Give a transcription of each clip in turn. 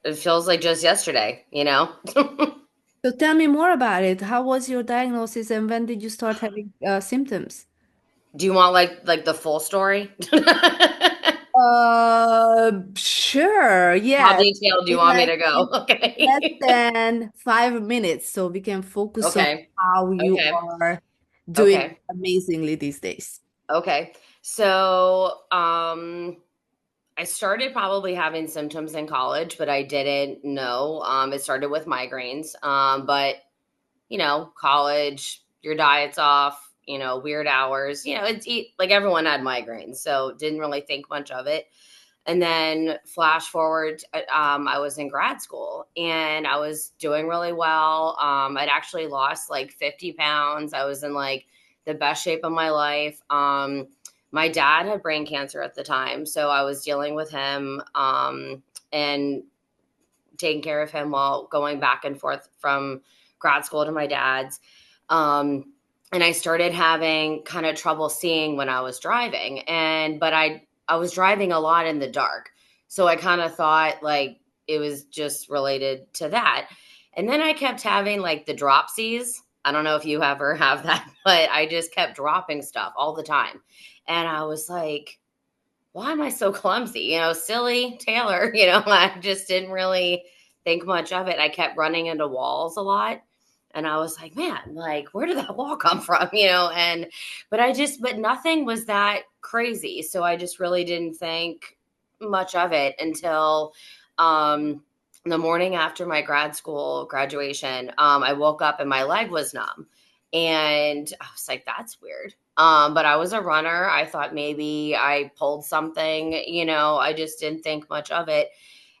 It feels like just yesterday, you know? So tell me more about it. How was your diagnosis and when did you start having symptoms? Do you want like the full story? Sure. How Yes. detailed do you In want me like to go? in less Okay. than 5 minutes, so we can focus on Okay. how you Okay. are doing Okay. amazingly these days. Okay. So, I started probably having symptoms in college, but I didn't know. It started with migraines. But college, your diet's off, weird hours, like everyone had migraines. So didn't really think much of it. And then flash forward, I was in grad school and I was doing really well. I'd actually lost like 50 pounds. I was in like the best shape of my life. My dad had brain cancer at the time. So I was dealing with him and taking care of him while going back and forth from grad school to my dad's. And I started having kind of trouble seeing when I was driving. But I was driving a lot in the dark. So I kind of thought like it was just related to that. And then I kept having like the dropsies. I don't know if you ever have that, but I just kept dropping stuff all the time. And I was like, why am I so clumsy? Silly Taylor, I just didn't really think much of it. I kept running into walls a lot. And I was like, man, like, where did that wall come from? But nothing was that crazy. So I just really didn't think much of it until um, the morning after my grad school graduation. I woke up and my leg was numb. And I was like, that's weird. But I was a runner. I thought maybe I pulled something, I just didn't think much of it.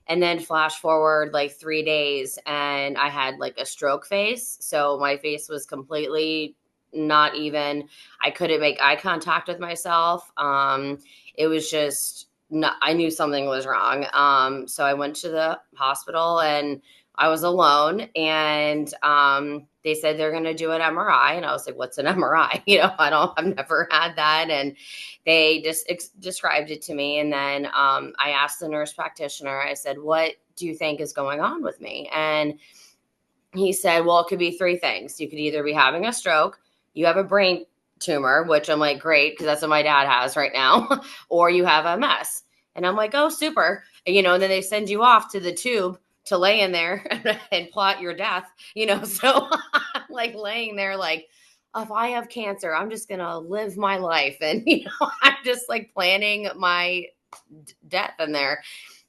And then flash forward like 3 days and I had like a stroke face. So my face was completely not even, I couldn't make eye contact with myself. It was just, not, I knew something was wrong. So I went to the hospital and I was alone and they said they're going to do an MRI. And I was like, what's an MRI? I've never had that. And they just described it to me. And then I asked the nurse practitioner, I said, what do you think is going on with me? And he said, well, it could be three things. You could either be having a stroke, you have a brain tumor, which I'm like, great, because that's what my dad has right now, or you have MS. And I'm like, oh, super. And then they send you off to the tube to lay in there and plot your death, So I'm like laying there, like, if I have cancer, I'm just going to live my life. And, I'm just like planning my death in there.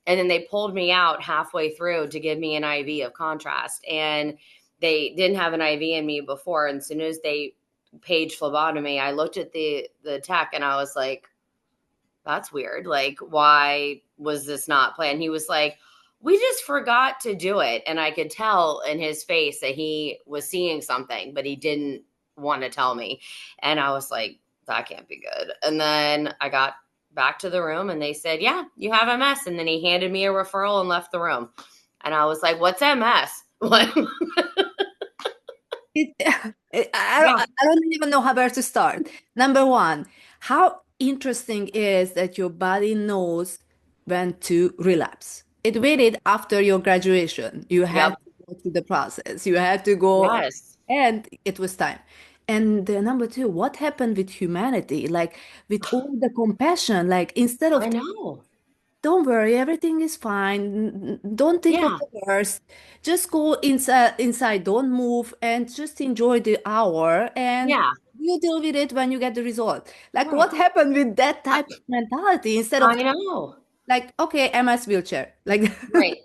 And then they pulled me out halfway through to give me an IV of contrast. And they didn't have an IV in me before. And as soon as they page phlebotomy, I looked at the tech and I was like, that's weird. Like, why was this not planned? He was like, we just forgot to do it. And I could tell in his face that he was seeing something, but he didn't want to tell me. And I was like, that can't be good. And then I got back to the room and they said, yeah, you have MS. And then he handed me a referral and left the room. And I was like, what's MS? What? It, Yeah. I don't even know how where to start. Number one, how interesting is that your body knows when to relapse. It waited after your graduation. You had Yep. to go through the process. You had to go, Yes. and it was time. And number two, what happened with humanity? Like with all the compassion, like instead of I know. don't worry, everything is fine. Don't think of Yeah. the worst. Just go inside, don't move, and just enjoy the hour. And Yeah. you deal with it when you get the result. Like, Right. what happened with that I, type of mentality instead I of know. like, okay, MS wheelchair. Like, Right.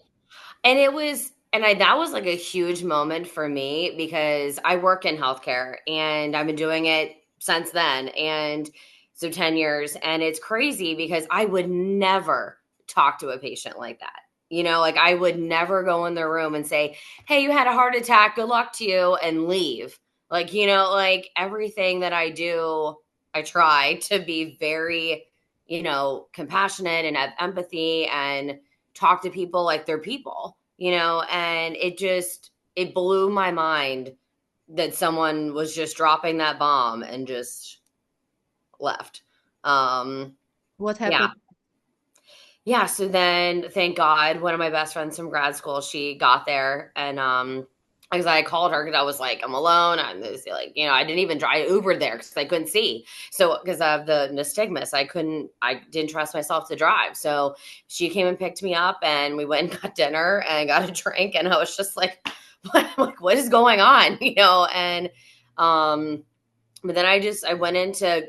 And it was, and I, that was like a huge moment for me because I work in healthcare and I've been doing it since then. And so 10 years. And it's crazy because I would never talk to a patient like that. Like I would never go in their room and say, hey, you had a heart attack. Good luck to you and leave. Like everything that I do, I try to be very, compassionate and have empathy and talk to people like they're people, and it blew my mind that someone was just dropping that bomb and just left. Um what yeah. happened? yeah, so then thank God, one of my best friends from grad school, she got there and because I called her because I was like, I'm alone. I'm this, like, I didn't even drive Uber there because I couldn't see. So because of the nystagmus, I didn't trust myself to drive. So she came and picked me up and we went and got dinner and got a drink. And I was just like, what is going on? And um but then I went into,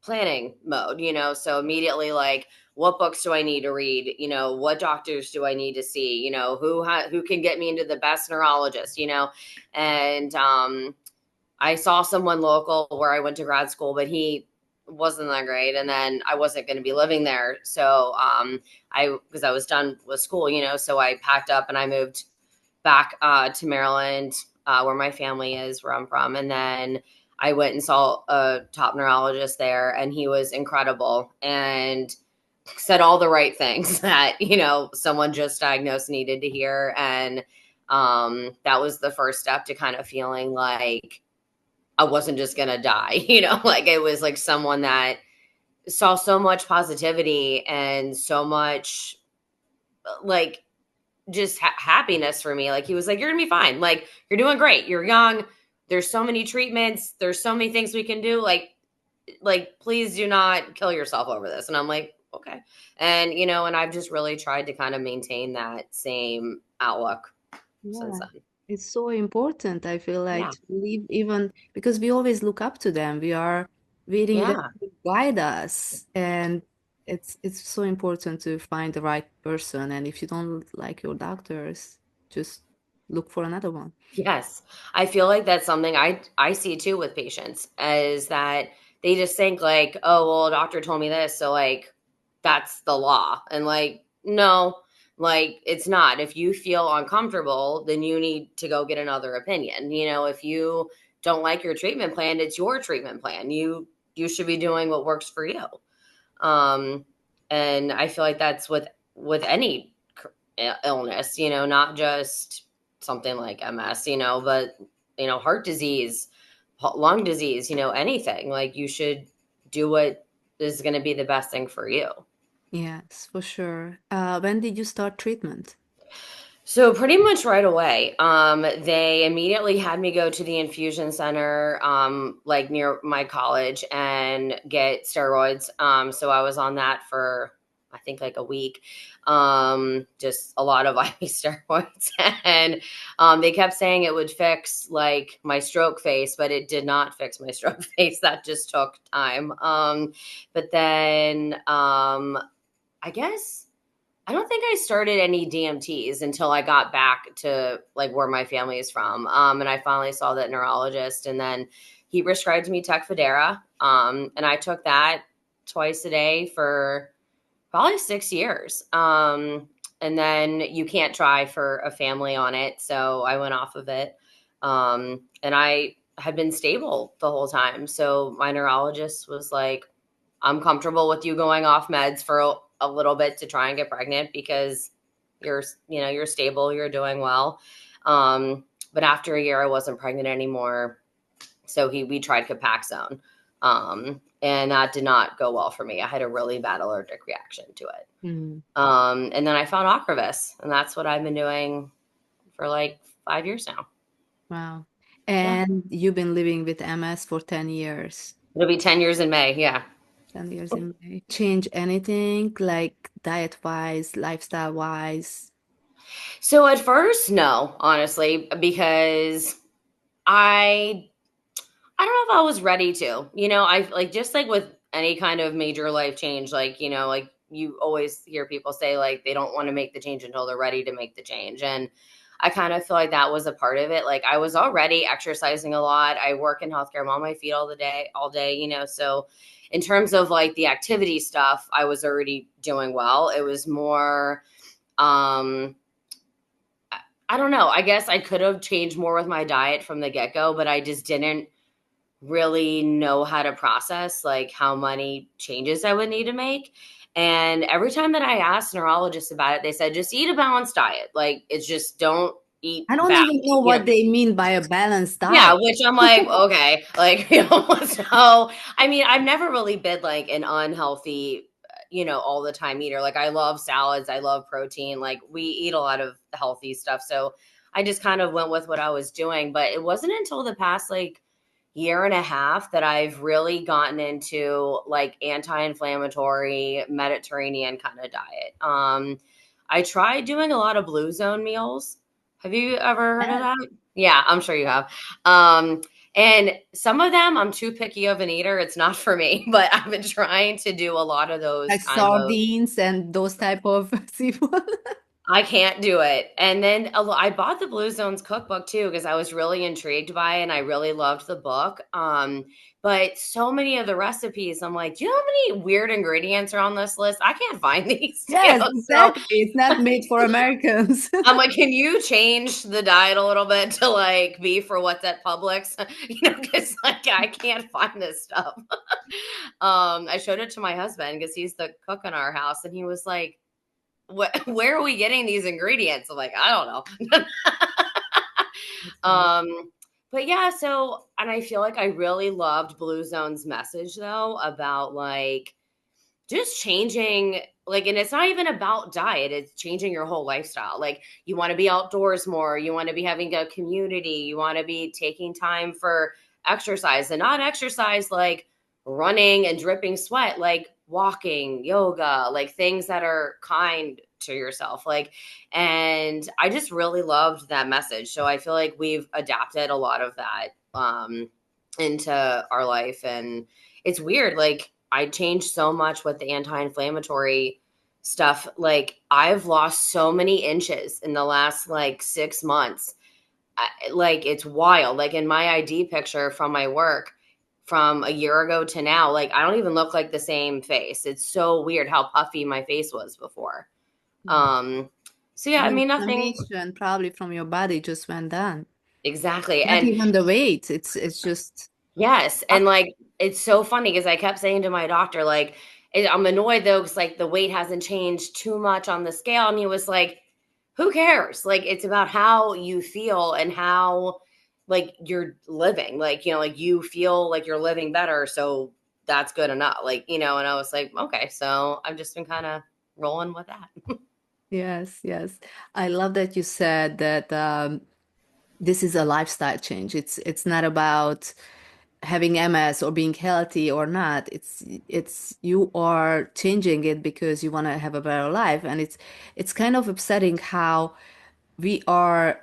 planning mode, so immediately like what books do I need to read? What doctors do I need to see? Who can get me into the best neurologist, And I saw someone local where I went to grad school, but he wasn't that great and then I wasn't going to be living there. So I because I was done with school, so I packed up and I moved back to Maryland, where my family is, where I'm from. And then I went and saw a top neurologist there, and he was incredible and said all the right things that, someone just diagnosed needed to hear. And that was the first step to kind of feeling like I wasn't just going to die, like it was like someone that saw so much positivity and so much like just happiness for me. Like he was like, "You're gonna be fine. Like you're doing great. You're young. There's so many treatments. There's so many things we can do. Like please do not kill yourself over this." And I'm like, okay. And and I've just really tried to kind of maintain that same outlook since Yeah, then. it's so important. I feel like Yeah, to live even because we always look up to them. We are reading them yeah. to guide us, and it's so important to find the right person. And if you don't like your doctors, just look for another one. Yes. I feel like that's something I see too with patients is that they just think like, "Oh, well, a doctor told me this, so like that's the law." And like, no, like it's not. If you feel uncomfortable, then you need to go get another opinion. If you don't like your treatment plan, it's your treatment plan. You should be doing what works for you. Um and I feel like that's with any illness, not just something like MS, but heart disease, lung disease, anything. Like you should do what is going to be the best thing for you. Yes, for sure. When did you start treatment? So pretty much right away, they immediately had me go to the infusion center, like near my college, and get steroids. So I was on that for I think like a week, just a lot of IV steroids, and they kept saying it would fix like my stroke face, but it did not fix my stroke face. That just took time. But then I guess. I don't think I started any DMTs until I got back to like where my family is from. And I finally saw that neurologist and then he prescribed me Tecfidera. And I took that twice a day for probably 6 years. And then you can't try for a family on it. So I went off of it. And I had been stable the whole time. So my neurologist was like, I'm comfortable with you going off meds for a little bit to try and get pregnant because you're stable, you're doing well. But after a year, I wasn't pregnant anymore. So we tried Copaxone. And that did not go well for me. I had a really bad allergic reaction to it. Mm, And then I found Ocrevus, and that's what I've been doing for like 5 years now. wow. Yeah. And you've been living with MS for 10 years. It'll be 10 years in May. Yeah. 10 years in May. Change anything like diet-wise, lifestyle-wise? So at first, no, honestly, because I I don't know if I was ready to. I like just like with any kind of major life change, like, like you always hear people say like they don't want to make the change until they're ready to make the change. And I kind of feel like that was a part of it. Like I was already exercising a lot. I work in healthcare. I'm on my feet all day, so in terms of like the activity stuff, I was already doing well. It was more um I don't know. I guess I could have changed more with my diet from the get-go, but I just didn't really know how to process like how many changes I would need to make. And every time that I asked neurologists about it, they said just eat a balanced diet. Like it's just don't eat I don't bad. even know what they mean by a balanced Yeah, diet. which I'm like, okay, like so I mean, I've never really been like an unhealthy, all the time eater. Like I love salads, I love protein. Like we eat a lot of healthy stuff. So I just kind of went with what I was doing. But it wasn't until the past like year and a half that I've really gotten into like anti-inflammatory Mediterranean kind of diet. I tried doing a lot of blue zone meals. Have you ever heard of Yes. that? Yeah, I'm sure you have. Um, and some of them I'm too picky of an eater. It's not for me, but I've been trying to do a lot of those Like kind of. sardines and those type of seafood. I can't do it. And then I bought the Blue Zones cookbook too because I was really intrigued by it and I really loved the book. But so many of the recipes, I'm like, do you know how many weird ingredients are on this list? I can't find these. Yes, So exactly. It's not made for Americans. I'm like, can you change the diet a little bit to like be for what's at Publix? Because like I can't find this stuff. I showed it to my husband because he's the cook in our house, and he was like, where are we getting these ingredients? I'm like, I don't know. That's funny. um, but yeah, so and I feel like I really loved Blue Zone's message though about like just changing like and it's not even about diet, it's changing your whole lifestyle. Like you want to be outdoors more, you want to be having a community, you want to be taking time for exercise and not exercise like running and dripping sweat, like walking, yoga, like things that are kind to yourself. Like and I just really loved that message. So I feel like we've adapted a lot of that into our life. And it's weird, like I changed so much with the anti-inflammatory stuff. Like I've lost so many inches in the last like 6 months. Like it's wild. Like in my ID picture from my work from a year ago to now, like I don't even look like the same face. It's so weird how puffy my face was before. Yeah. Um, so yeah, I The mean nothing inflammation probably from your body just went down. exactly. Not And even the weight. It's just yes, and, up. like, it's so funny because I kept saying to my doctor, like, I'm annoyed though, because like, the weight hasn't changed too much on the scale, and he was like, "Who cares? Like, it's about how you feel and how, like, you're living, like, like, you feel like you're living better, so that's good enough." Like, and I was like, "Okay." So, I've just been kinda rolling with that. Yes, yes. I love that you said that this is a lifestyle change. It's not about having MS or being healthy or not. It's you are changing it because you want to have a better life. And it's kind of upsetting how we are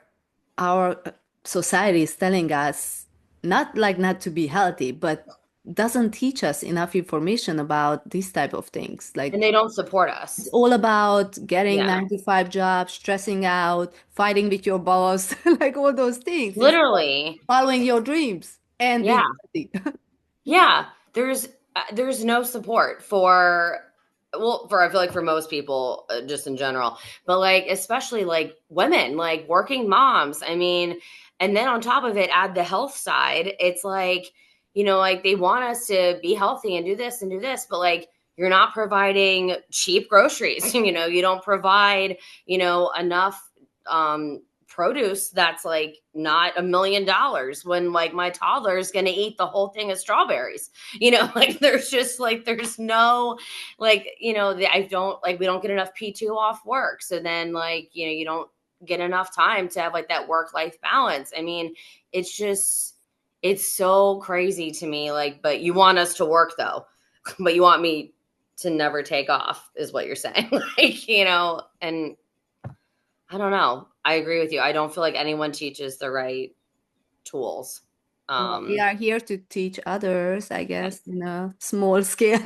our society is telling us not like not to be healthy, but doesn't teach us enough information about these type of things. And Like they don't support it's us. all about getting Yeah. 9 to 5 jobs, stressing out, fighting with your boss, like all those things instead of Literally. following your dreams and Yeah. being healthy. Yeah, there's no support for well, for I feel like for most people just in general, but like especially like women, like working moms. I mean, and then on top of it add the health side. It's like, like they want us to be healthy and do this, but like you're not providing cheap groceries. You don't provide, enough produce that's like not $1 million when like my toddler is going to eat the whole thing of strawberries. Like there's no like I don't like we don't get enough P2 off work, so then like you don't get enough time to have like that work life balance. I mean, it's just it's so crazy to me. Like, but you want us to work though, but you want me to never take off is what you're saying. Like, and I don't know. I agree with you. I don't feel like anyone teaches the right tools. Well, we Um, are here to teach others, I guess, in a small scale.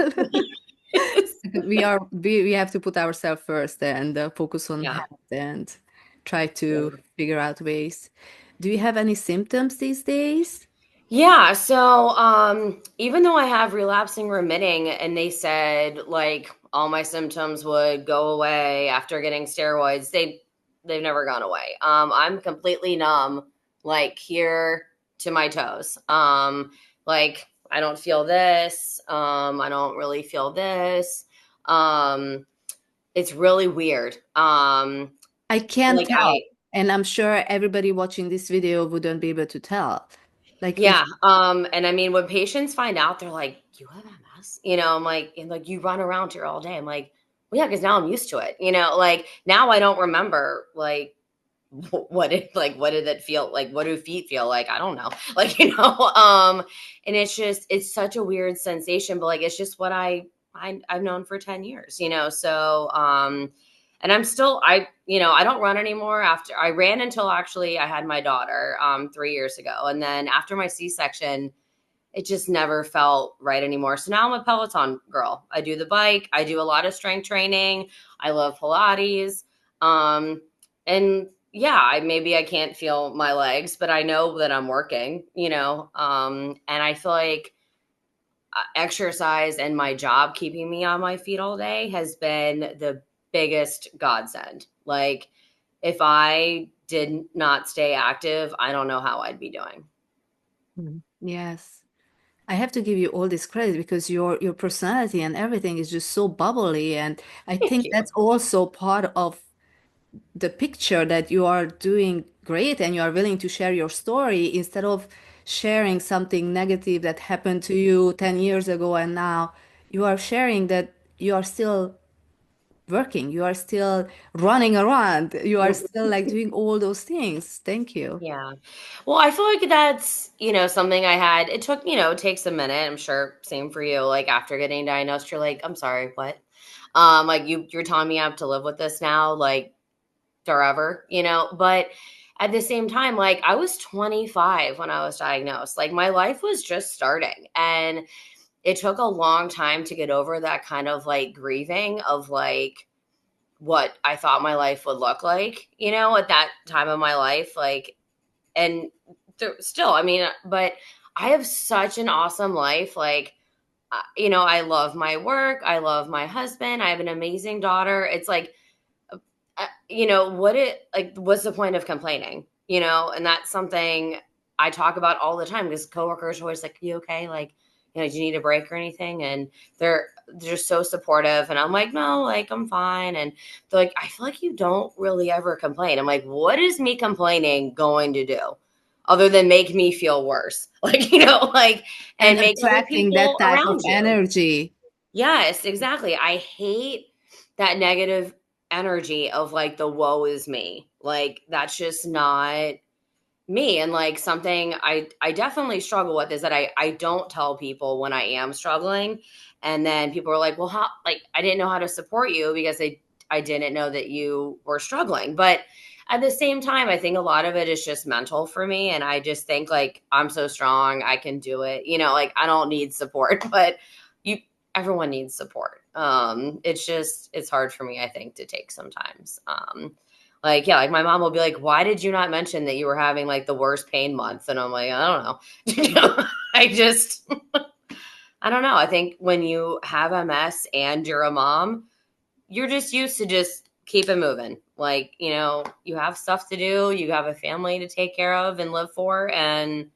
We have to put ourselves first and focus on yeah. health and try Yeah. to figure out ways. Do you have any symptoms these days? Yeah. So, even though I have relapsing remitting and they said like all my symptoms would go away after getting steroids, they've never gone away. I'm completely numb, like here to my toes. Like I don't feel this. I don't really feel this. Um, it's really weird. I can't Like tell, and I'm sure everybody watching this video wouldn't be able to tell. Like if yeah. And I mean, when patients find out, they're like, "You have MS?" class. I'm like, and like you run around here all day. I'm like, well, yeah, because now I'm used to it. Like now I don't remember like what did it feel like? What do feet feel like? I don't know. Like, and it's such a weird sensation, but like it's just what I've known for 10 years, so and I'm still I don't run anymore. After I ran until actually I had my daughter 3 years ago. And then after my C-section, it just never felt right anymore. So now I'm a Peloton girl. I do the bike, I do a lot of strength training, I love Pilates. And yeah, maybe I can't feel my legs, but I know that I'm working, and I feel like exercise and my job keeping me on my feet all day has been the biggest godsend. Like, if I did not stay active, I don't know how I'd be doing. Mhm. Yes. I have to give you all this credit because your personality and everything is just so bubbly, and I Thank think you. that's also part of the picture that you are doing great and you are willing to share your story instead of sharing something negative that happened to you 10 years ago, and now you are sharing that you are still working, you are still running around, you are still like doing all those things. Thank you. Yeah. Well, I feel like that's, something I had. It took, it takes a minute. I'm sure same for you. Like after getting diagnosed, you're like, I'm sorry, what? Like you're telling me I have to live with this now, like forever, But at the same time, like I was 25 when I was diagnosed. Like my life was just starting. And it took a long time to get over that kind of like grieving of like what I thought my life would look like, at that time of my life. Like, and still, I mean, but I have such an awesome life. Like, I love my work. I love my husband. I have an amazing daughter. It's like, what's the point of complaining, And that's something I talk about all the time because coworkers are always like, you okay? Like, do you need a break or anything? And they're just so supportive. And I'm like, no, like I'm fine. And they're like, I feel like you don't really ever complain. I'm like, what is me complaining going to do? Other than make me feel worse, like, like, And and make other attracting that people type of around you. energy. Yes, exactly. I hate that negative energy of like the woe is me. Like that's just not me. And like something I definitely struggle with is that I don't tell people when I am struggling. And then people are like, "Well, how like I didn't know how to support you because I didn't know that you were struggling." But at the same time, I think a lot of it is just mental for me and I just think like I'm so strong, I can do it. Like I don't need support, but you everyone needs support. It's hard for me I think to take sometimes. Like, yeah, like my mom will be like, why did you not mention that you were having like the worst pain month? And I'm like, I don't know. I just, I don't know. I think when you have MS and you're a mom, you're just used to just keep it moving. Like, you have stuff to do, you have a family to take care of and live for, and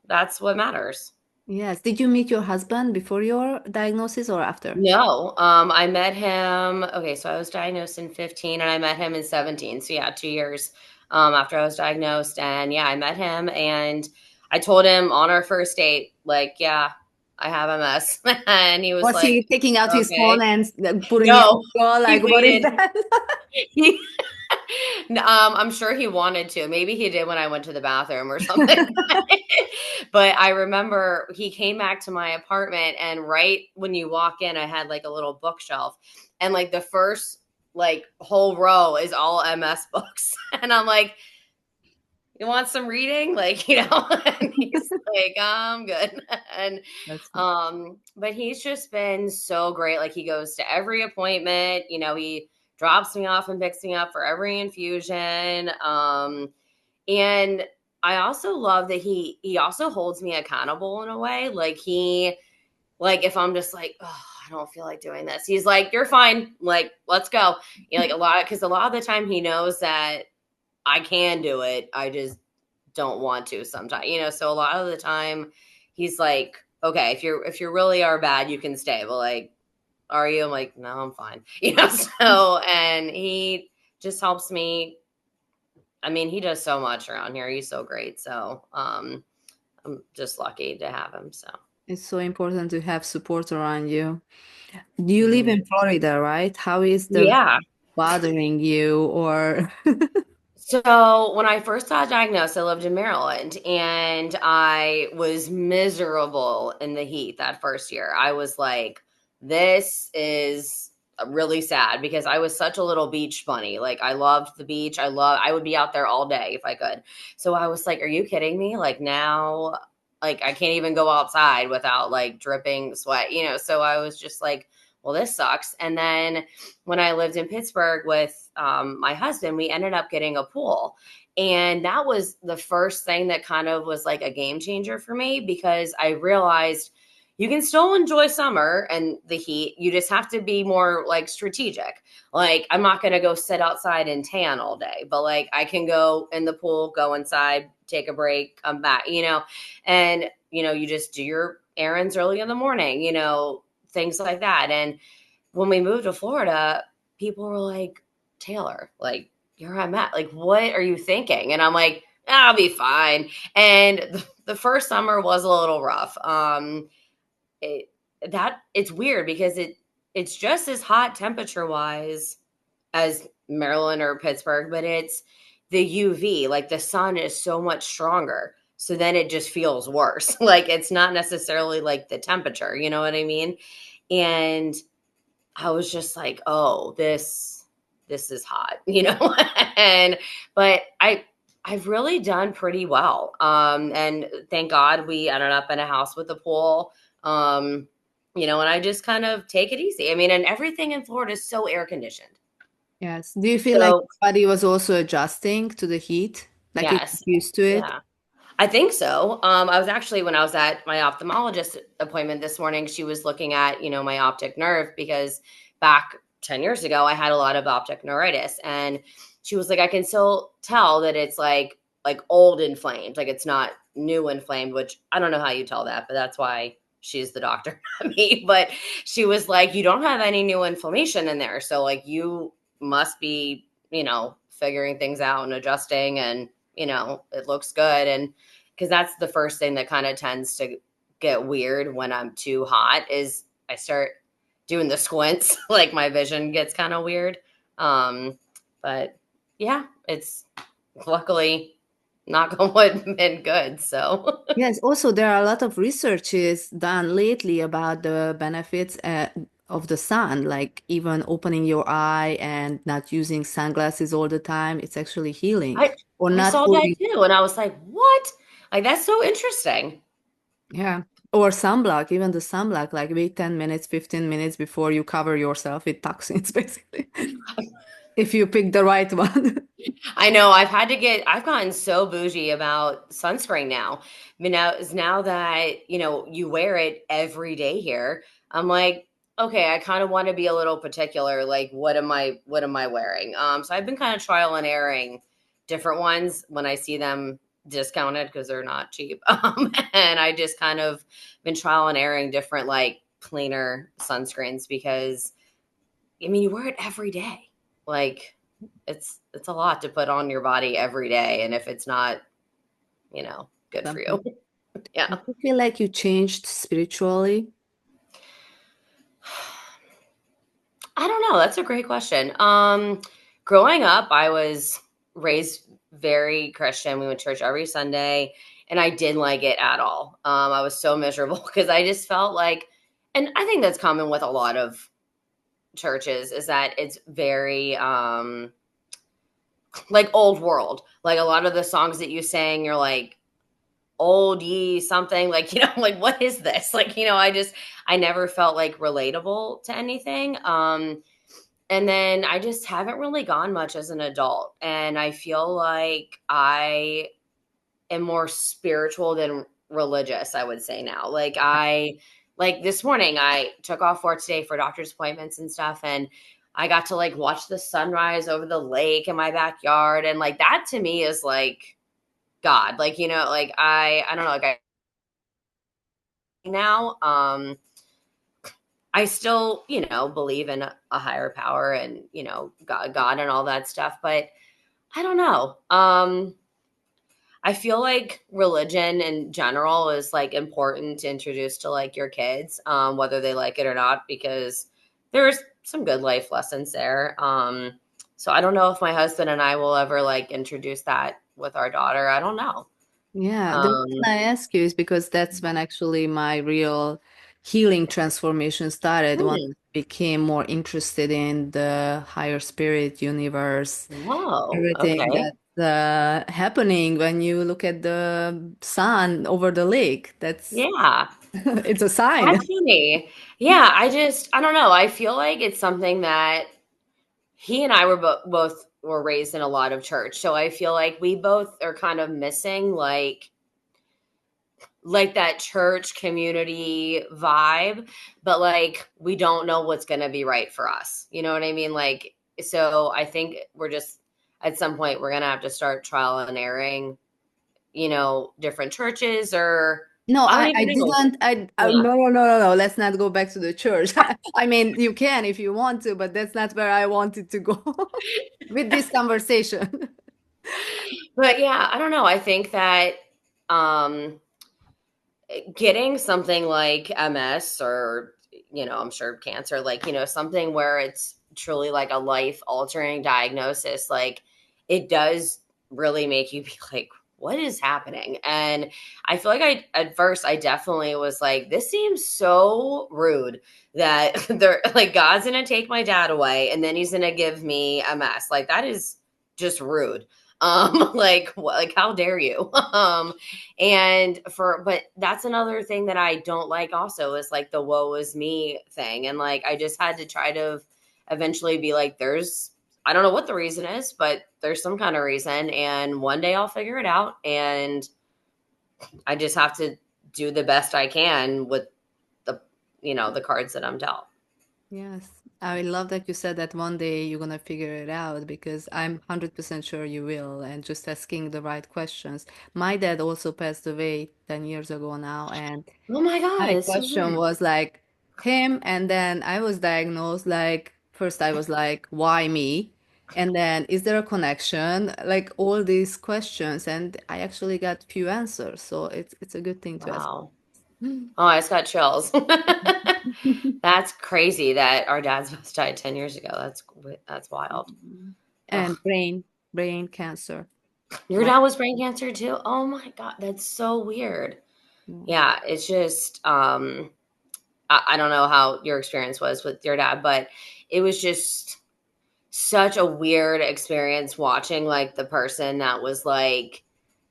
that's what matters. Yes. Did you meet your husband before your diagnosis or after? No, I met him. Okay, so I was diagnosed in 15 and I met him in 17. So yeah, 2 years after I was diagnosed. And yeah, I met him and I told him on our first date, like, yeah, I have MS. And he was Was like, he taking out his phone okay. and putting it on No, the wall? he Like, what is waited. that? He, I'm sure he wanted to. Maybe he did when I went to the bathroom or something. But I remember he came back to my apartment, and right when you walk in, I had like a little bookshelf, and like the first like whole row is all MS books, and I'm like, "You want some reading?" Like, and he's like, "I'm good." And That's but he's just been so great. Like he goes to every appointment, he drops me off and picks me up for every infusion. And I also love that he also holds me accountable in a way. Like if I'm just like, oh, I don't feel like doing this, he's like, you're fine. Like, let's go. Like because a lot of the time he knows that I can do it. I just don't want to sometimes, so a lot of the time he's like, okay, if you really are bad, you can stay. But like, are you? I'm like, no, I'm fine. So and he just helps me. I mean, he does so much around here. He's so great. So I'm just lucky to have him. So It's so important to have support around you. You live Mhm. in Florida, right? How is the Yeah. bothering you or So when I first got diagnosed, I lived in Maryland and I was miserable in the heat that first year. I was like, this is really sad because I was such a little beach bunny. Like I loved the beach. I would be out there all day if I could. So I was like, are you kidding me? Like now, like I can't even go outside without like dripping sweat, you know? So I was just like, well, this sucks. And then when I lived in Pittsburgh with my husband, we ended up getting a pool. And that was the first thing that kind of was like a game changer for me because I realized you can still enjoy summer and the heat. You just have to be more like strategic. Like, I'm not going to go sit outside and tan all day, but like I can go in the pool, go inside, take a break, come back, you know, and, you know, you just do your errands early in the morning, you know, things like that. And when we moved to Florida, people were like, Taylor, like, you're I'm at. Like, what are you thinking? And I'm like, I'll be fine. And the first summer was a little rough. It that it's weird because it's just as hot temperature wise as Maryland or Pittsburgh, but it's the UV. Like the sun is so much stronger. So then it just feels worse. Like it's not necessarily like the temperature, you know what I mean? And I was just like, "Oh, this is hot," you know? And but I've really done pretty well. And thank God we ended up in a house with a pool. Um, you know, and I just kind of take it easy. I mean, and everything in Florida is so air conditioned. yes. Do you feel like So, your body was also adjusting to the heat? Like you got yes. used to it? Yeah. I think so. I was actually when I was at my ophthalmologist appointment this morning, she was looking at, you know, my optic nerve because back 10 years ago I had a lot of optic neuritis and she was like I can still tell that it's like old inflamed, like it's not new inflamed, which I don't know how you tell that, but that's why she's the doctor, not me. But she was like you don't have any new inflammation in there. So like you must be, you know, figuring things out and adjusting and you know, it looks good. And because that's the first thing that kind of tends to get weird when I'm too hot is I start doing the squints, like my vision gets kind of weird. Um, but yeah, it's luckily knock on wood been good. So Yes, also there are a lot of researches done lately about the benefits of the sun, like even opening your eye and not using sunglasses all the time. It's actually healing. I Or I not saw that putting, too, and I was like, what? Like that's so interesting. yeah. Or sunblock, even the sunblock, like wait 10 minutes, 15 minutes before you cover yourself with toxins, basically. If you pick the right one. I know I've gotten so bougie about sunscreen now. I mean, now that, you know, you wear it every day here, I'm like, okay, I kind of want to be a little particular. Like, what am I wearing? So I've been kind of trial and erroring different ones when I see them discounted because they're not cheap. And I just kind of been trial and erroring different like cleaner sunscreens because I mean, you wear it every day. Like it's a lot to put on your body every day and if it's not, you know, good for Something. you. Yeah. Do you feel like you changed spiritually? I don't know, that's a great question. Growing up, I was raised very Christian. We went to church every Sunday and I didn't like it at all. I was so miserable because I just felt like and I think that's common with a lot of churches is that it's very like old world. Like a lot of the songs that you sang, you're like, old ye something like you know like what is this like you know I never felt like relatable to anything and then I just haven't really gone much as an adult and I feel like I am more spiritual than religious I would say now like this morning I took off work today for doctor's appointments and stuff and I got to like watch the sunrise over the lake in my backyard and like that to me is like God like you know like I don't know like I now. I still, you know, believe in a higher power and, you know, God and all that stuff, but I don't know. I feel like religion in general is like important to introduce to like your kids, whether they like it or not, because there's some good life lessons there. So I don't know if my husband and I will ever like introduce that with our daughter. I don't know. Yeah, the reason Um, I ask you is because that's when actually my real healing transformation started, when I hmm. became more interested in the higher spirit, universe, Whoa. everything Okay. that's happening when you look at the sun over the lake. That's Yeah. it's a sign. That's funny. Yeah. I don't know. I feel like it's something that he and I were both were raised in a lot of church. So I feel like we both are kind of missing like that church community vibe, but like we don't know what's going to be right for us. You know what I mean? Like, so I think we're just at some point we're going to have to start trial and erroring, different churches or No, I don't I even know. didn't. Yeah. No, no, no, no, no. Let's not go back to the church. I mean, you can if you want to, but that's not where I wanted to go with this conversation. But yeah, I don't know. I think that um getting something like MS or, I'm sure cancer, like, something where it's truly like a life altering diagnosis, like it does really make you be like, what is happening? And I feel like at first, I definitely was like, this seems so rude that they're like, God's going to take my dad away and then he's going to give me MS. Like, that is just rude. Like, like, how dare you? But that's another thing that I don't like also is like the woe is me thing. And like I just had to try to eventually be like, I don't know what the reason is, but there's some kind of reason. And one day I'll figure it out. And I just have to do the best I can with the, the cards that I'm dealt. Yes, I love that you said that one day you're gonna figure it out because I'm 100% sure you will, and just asking the right questions. My dad also passed away 10 years ago now, and Oh my God, my it's so question weird. was like him, and then I was diagnosed like first I was like, why me? And then is there a connection? Like all these questions, and I actually got few answers, so it's a good thing to ask. Wow. Oh, I just got chills. That's crazy that our dads both died 10 years ago. That's wild. Ugh. And brain cancer. Your My dad was brain cancer too? Oh my God, that's so weird. Yeah, it's just I don't know how your experience was with your dad, but it was just such a weird experience watching like the person that was like,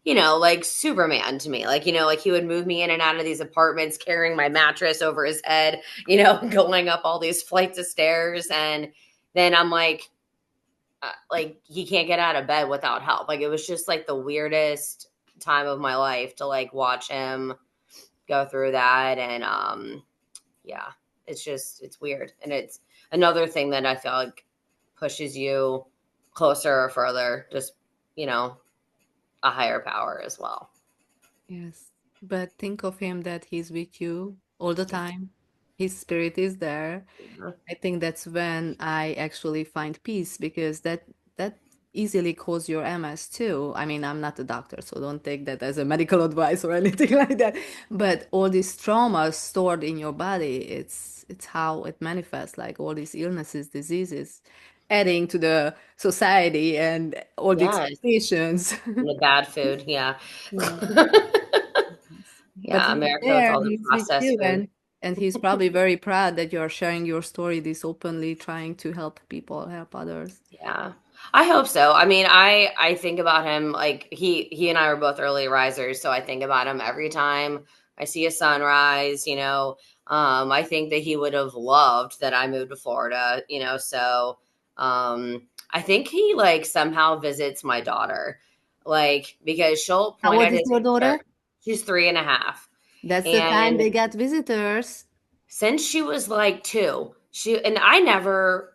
like Superman to me. Like, like he would move me in and out of these apartments carrying my mattress over his head, going up all these flights of stairs and then I'm like he can't get out of bed without help. Like it was just like the weirdest time of my life to like watch him go through that and yeah, it's weird and it's another thing that I feel like pushes you closer or further just, you know, a higher power as well. Yes, but think of him that he's with you all the Yeah. time. His spirit is there. Yeah. I think that's when I actually find peace because that easily cause your MS too. I mean, I'm not a doctor, so don't take that as a medical advice or anything like that. But all these traumas stored in your body, it's how it manifests, like all these illnesses, diseases, adding to the society and all the Yes. expectations. The bad food. Yeah. Yeah. But Yeah. he's America with there, all the he's with processed you, food. and he's probably very proud that you're sharing your story this openly, trying to help people, help others. Yeah. I hope so. I mean, I think about him like he and I were both early risers, so I think about him every time I see a sunrise, I think that he would have loved that I moved to Florida, so I think he like somehow visits my daughter. Like because she'll How point old at is his your picture. daughter? She's 3.5. That's the time And they got visitors. since she was like 2, she and I never,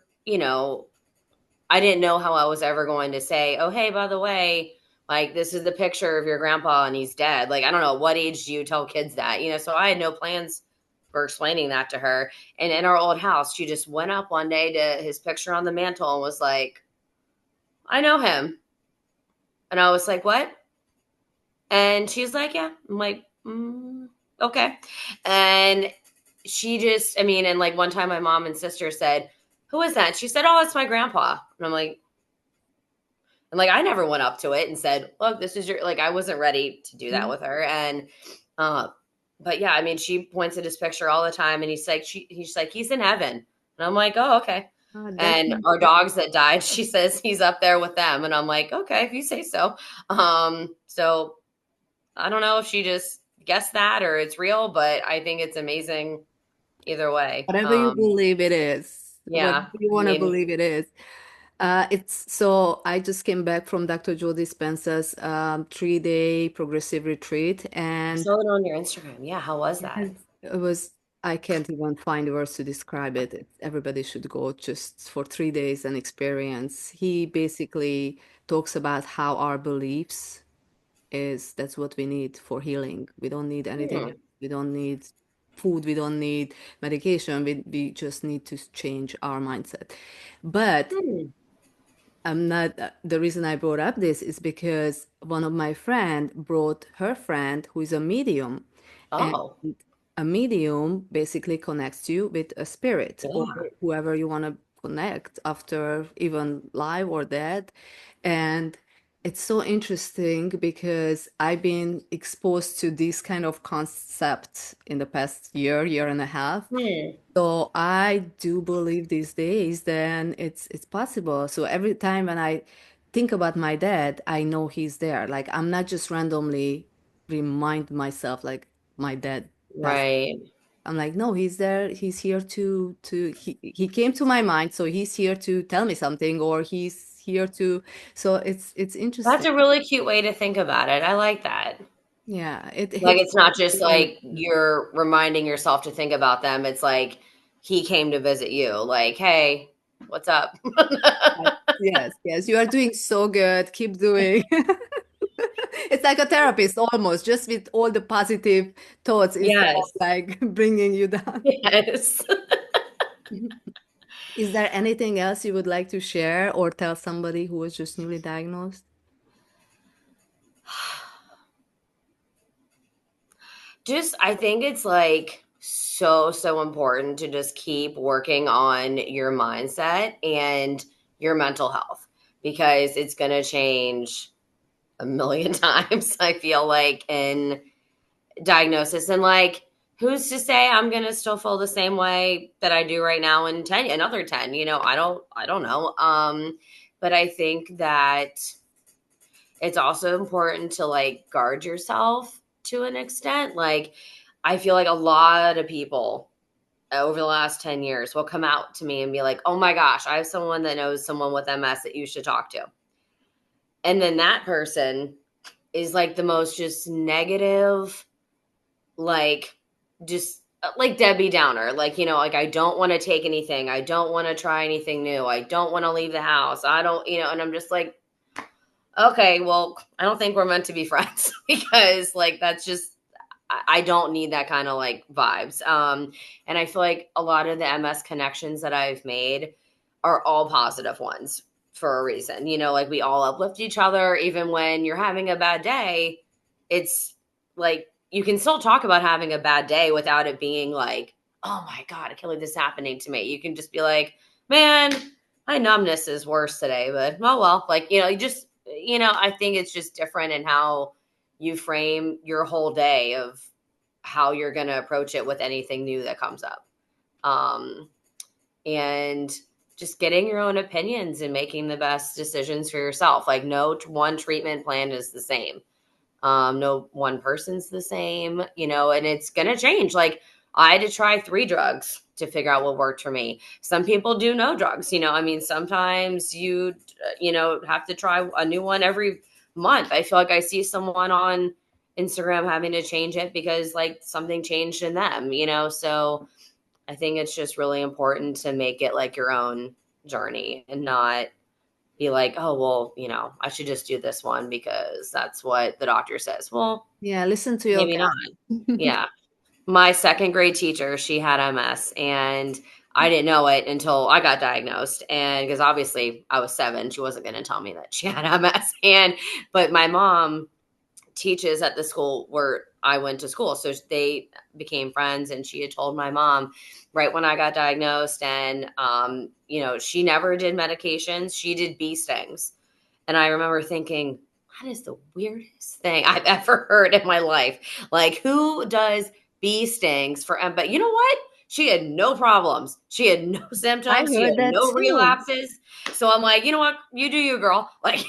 I didn't know how I was ever going to say, "Oh, hey, by the way, like this is the picture of your grandpa and he's dead." Like I don't know what age do you tell kids that, so I had no plans for explaining that to her. And in our old house, she just went up one day to his picture on the mantle and was like, "I know him." And I was like, "What?" And she's like, yeah. I'm like, okay. And she just, I mean, and like one time my mom and sister said, who is that? She said, oh, it's my grandpa. And I'm like, and like, I never went up to it and said, look, this is your, like, I wasn't ready to do that Mhm. with her. And, uh, but yeah, I mean, she points at his picture all the time and he's like, he's in heaven. And I'm like, oh, okay. That's And our dogs that died, she says he's up there with them. And I'm like, okay, if you say so. So I don't know if she just guessed that or it's real, but I think it's amazing either way. whatever you believe it is, whatever Yeah, you I want to mean, believe it is. It's so I just came back from Dr. Joe Dispenza's 3-day progressive retreat, I and saw it on your Instagram. Yeah, how was that? yes, it was, I can't even find words to describe it. Everybody should go just for 3 days and experience. He basically talks about how our beliefs is that's what we need for healing. We don't need anything Hmm. else. We don't need food. We don't need medication. We just need to change our mindset. But Hmm. I'm not, the reason I brought up this is because one of my friend brought her friend who is a medium, and Oh, a medium basically connects you with a spirit or yeah. whoever you want to connect after even live or dead. And it's so interesting because I've been exposed to this kind of concept in the past year and a half. Hmm. So I do believe these days then it's possible. So every time when I think about my dad, I know he's there. Like I'm not just randomly remind myself like my dad passed. Right. I'm like, no, he's there. He's here he came to my mind, so he's here to tell me something or he's here to, so it's That's interesting. a really cute way to think about it. I like that. Yeah, it Like, hits it's not just really. like you're reminding yourself to think about them. It's like he came to visit you. Like, hey, what's up? Yes, yes, yes. You are doing so good. Keep doing. It's like a therapist almost, just with all the positive thoughts instead of Yes. like bringing you down. Yes. Is there anything else you would like to share or tell somebody who was just newly diagnosed? Just, I think it's like so important to just keep working on your mindset and your mental health because it's going to change a million times, I feel like, in diagnosis. And like, who's to say I'm going to still feel the same way that I do right now in 10, another 10, I don't know. But I think that it's also important to like guard yourself to an extent. Like, I feel like a lot of people over the last 10 years will come out to me and be like, oh my gosh, I have someone that knows someone with MS that you should talk to. And then that person is like the most just negative, like, just like Debbie Downer. Like, like, I don't want to take anything. I don't want to try anything new. I don't want to leave the house. I don't, and I'm just like, okay, well, I don't think we're meant to be friends because like that's just I don't need that kind of like vibes. And I feel like a lot of the MS connections that I've made are all positive ones for a reason. Like we all uplift each other, even when you're having a bad day. It's like you can still talk about having a bad day without it being like, oh my God, I can't believe this is happening to me. You can just be like, man, my numbness is worse today, but oh well. Like, you just, I think it's just different in how you frame your whole day of how you're going to approach it with anything new that comes up. Um, and just getting your own opinions and making the best decisions for yourself. Like, no one treatment plan is the same. No one person's the same, and it's going to change. Like, I had to try 3 drugs to figure out what worked for me. Some people do no drugs, I mean, sometimes you have to try a new one every month. I feel like I see someone on Instagram having to change it because like something changed in them, so I think it's just really important to make it like your own journey and not be like, oh, well, I should just do this one because that's what the doctor says. Well, Yeah, listen to your maybe not. gut. Yeah. My second grade teacher, she had MS and I didn't know it until I got diagnosed. And because obviously I was 7, she wasn't going to tell me that she had MS. But my mom teaches at the school where I went to school. So they became friends, and she had told my mom right when I got diagnosed. And, she never did medications, she did bee stings. And I remember thinking, that is the weirdest thing I've ever heard in my life. Like, who does bee stings for, but you know what? She had no problems. She had no I symptoms. She heard had that no too. relapses. So I'm like, you know what? You do you, girl. Like,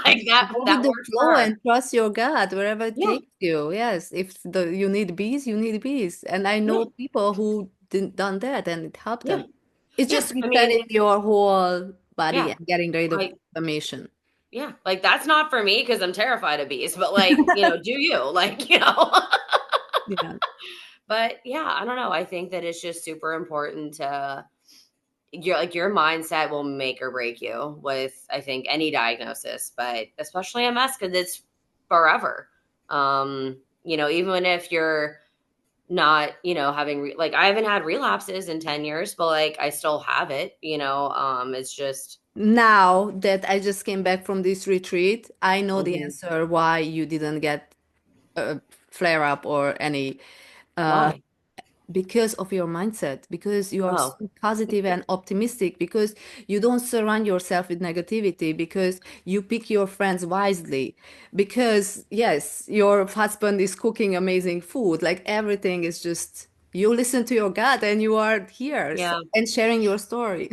like Go with that the works for flow her. and trust your gut wherever it Yeah. takes you. Yes, if you need bees, you need bees. And I Yeah. know people who didn't done that and it helped Yeah. them. It's Yeah. just I mean, resetting your whole body yeah. and getting rid of I inflammation. yeah, like that's not for me because I'm terrified of bees, but like, do you? Like, Yeah. but yeah, I don't know. I think that it's just super important to your mindset will make or break you with, I think, any diagnosis, but especially MS because it's forever. Even if you're not, having like I haven't had relapses in 10 years, but like I still have it. It's just Now that I just came back from this retreat, I know the mhm. answer why you didn't get a flare up or any uh, Why? because of your mindset, because you are Oh, so positive and optimistic, because you don't surround yourself with negativity, because you pick your friends wisely, because yes, your husband is cooking amazing food, like everything is just you listen to your gut and you are here yeah. and sharing your story.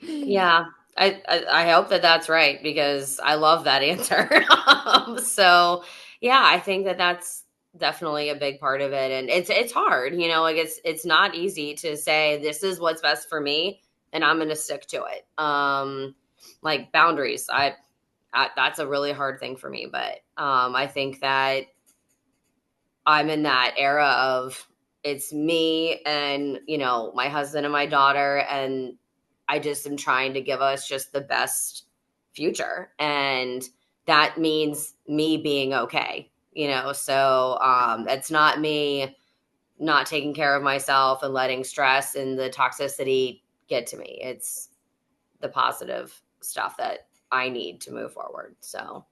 Yeah, I hope that that's right because I love that answer. So yeah, I think that that's definitely a big part of it, and it's hard, like it's not easy to say this is what's best for me, and I'm going to stick to it. Like boundaries, that's a really hard thing for me, but I think that I'm in that era of it's me and, my husband and my daughter. And I just am trying to give us just the best future. And that means me being okay. So it's not me not taking care of myself and letting stress and the toxicity get to me. It's the positive stuff that I need to move forward. So,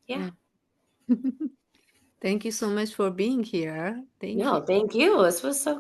yeah. Yeah. Thank you so much for being here. Thank you. No, thank you. This was so